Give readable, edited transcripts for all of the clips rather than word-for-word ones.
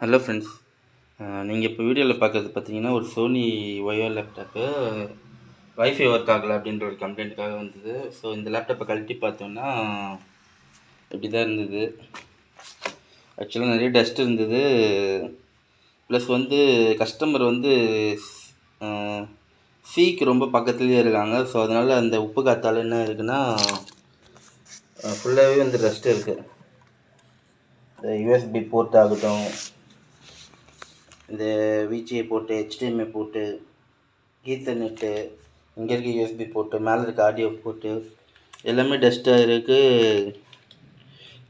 Hello friends, நீங்கள் இப்போ வீடியோவில் பார்க்குறது பார்த்தீங்கன்னா ஒரு சோனி ஒயோ லேப்டாப்பு வைஃபை ஒர்க் ஆகலை அப்படின்ற ஒரு கம்ப்ளைண்ட்டுக்காக வந்தது. ஸோ இந்த லேப்டாப்பை கழட்டி பார்த்தோன்னா இப்படி தான் இருந்தது. ஆக்சுவலாக நிறைய டஸ்ட் இருந்தது. ப்ளஸ் கஸ்டமர் சீக்கு ரொம்ப பக்கத்துலேயே இருக்காங்க. ஸோ அதனால் அந்த உப்பு காற்றால் என்ன இருக்குன்னா ஃபுல்லாகவே டஸ்ட் இருக்குது. யூஎஸ்பி போர்ட் ஆகட்டும், இந்த VGA board, HDMI board, Ethernet, இங்கே இருக்க யூஎஸ்பி போர்ட்டு, மேலே இருக்க ஆடியோ போர்ட்டு எல்லாமே டஸ்ட்டாக இருக்குது.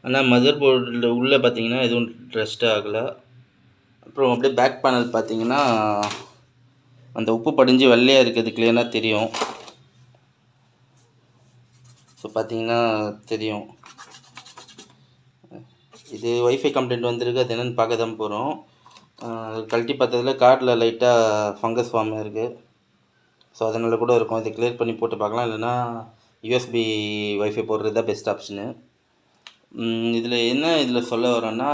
ஆனால் மதர் போர்டில் உள்ளே பார்த்தீங்கன்னா எதுவும் டஸ்ட்டாக ஆகலை. அப்புறம் அப்படியே பேக் பேனல் பார்த்தீங்கன்னா அந்த உப்பு படிஞ்சு வெள்ளையாக இருக்கிறது கிளியராக தெரியும். ஸோ பார்த்தீங்கன்னா தெரியும். இது வைஃபை கம்ப்ளைண்ட் வந்திருக்கு. அது என்னென்னு பார்க்க தான் போகிறோம். கழட்டி பார்த்ததில் கார்டில் லைட்டாக ஃபங்கஸ் ஃபார்ம் இருக்குது. ஸோ அதனால் கூட இருக்கும். இதை கிளியர் பண்ணி போட்டு பார்க்கலாம். இல்லைனா யூஎஸ்பி வைஃபை போடுறது தான் பெஸ்ட் ஆப்ஷனு. இதில் சொல்ல வரோன்னா,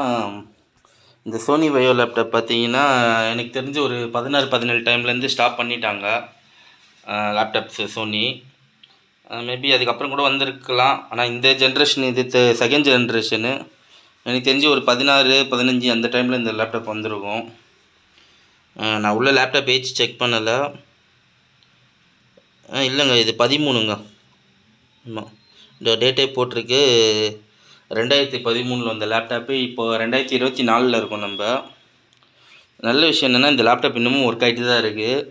இந்த சோனி வயோ லேப்டாப் பார்த்தீங்கன்னா எனக்கு தெரிஞ்சு ஒரு 16-17 டைம்லேருந்து ஸ்டாப் பண்ணிட்டாங்க லேப்டாப்ஸு சோனி. மேபி அதுக்கப்புறம் கூட வந்திருக்கலாம். ஆனால் இந்த ஜென்ரேஷன் இது செகண்ட் ஜென்ரேஷனு. எனக்கு தெரிஞ்சு ஒரு 16-15 அந்த டைமில் இந்த லேப்டாப் வந்திருக்கும். நான் உள்ள லேப்டாப் ஏஜ் செக் பண்ணலை. இல்லைங்க, இது 13ங்க. ஆமாம், இந்த டேட்டே போட்டிருக்கு. 2013 வந்த லேப்டாப்பு இப்போ 2024 இருக்கும். நம்ம நல்ல விஷயம் என்னென்னா, இந்த லேப்டாப் இன்னமும் ஒர்க் ஆகிட்டு தான் இருக்குது.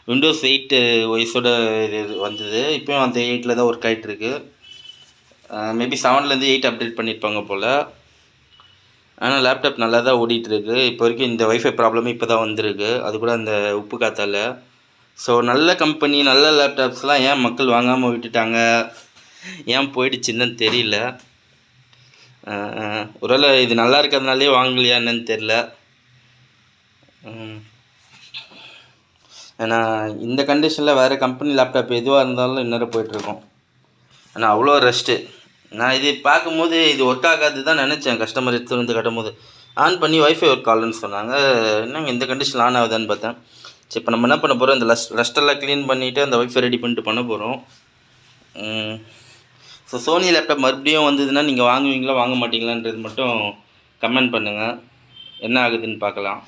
விண்டோஸ் 8 ஒய்ஸோட இது வந்தது. இப்போயும் அந்த 8 தான் ஒர்க் ஆகிட்டுருக்கு. மேபி 7லேருந்து 8 அப்டேட் பண்ணியிருப்பாங்க போல். ஆனால் லேப்டாப் நல்லா தான் ஓடிட்டுருக்கு. இப்போ வரைக்கும் இந்த வைஃபை ப்ராப்ளமே இப்போ தான் வந்திருக்கு. அது கூட அந்த உப்பு காற்றால். ஸோ நல்ல கம்பெனி, நல்ல லேப்டாப்ஸ்லாம் ஏன் மக்கள் வாங்காமல் விட்டுட்டாங்க, ஏன் போயிடுச்சுன்னு தெரியல. ஒருவேளை இது நல்லா இருக்கிறதுனாலே வாங்கலையா என்னன்னு தெரில. ஏன்னா இந்த கண்டிஷனில் வேறு கம்பெனி லேப்டாப் எதுவாக இருந்தாலும் இன்னும் போயிட்டுருக்கோம். ஆனால் அவ்வளோ ரெஸ்ட்டு. நான் இது பார்க்கும்போது இது ஒர்க் ஆகாது தான் நினச்சேன். கஸ்டமர் எடுத்து வந்து கட்டும்போது ஆன் பண்ணி வைஃபை ஒர்க் ஆகலன்னு சொன்னாங்க. என்னங்க இந்த கண்டிஷனில் ஆன் ஆகுதான்னு பார்த்தேன். சரி, இப்போ நம்ம என்ன பண்ண போகிறோம், இந்த ரஸ்டெல்லாம் க்ளீன் பண்ணிவிட்டு அந்த வைஃபை ரெடி பண்ணிட்டு பண்ண போகிறோம். ஸோ சோனி லேப்டாப் மறுபடியும் வந்ததுன்னா நீங்கள் வாங்குவீங்களா வாங்க மாட்டீங்களான்றது மட்டும் கமெண்ட் பண்ணுங்கள். என்ன ஆகுதுன்னு பார்க்கலாம்.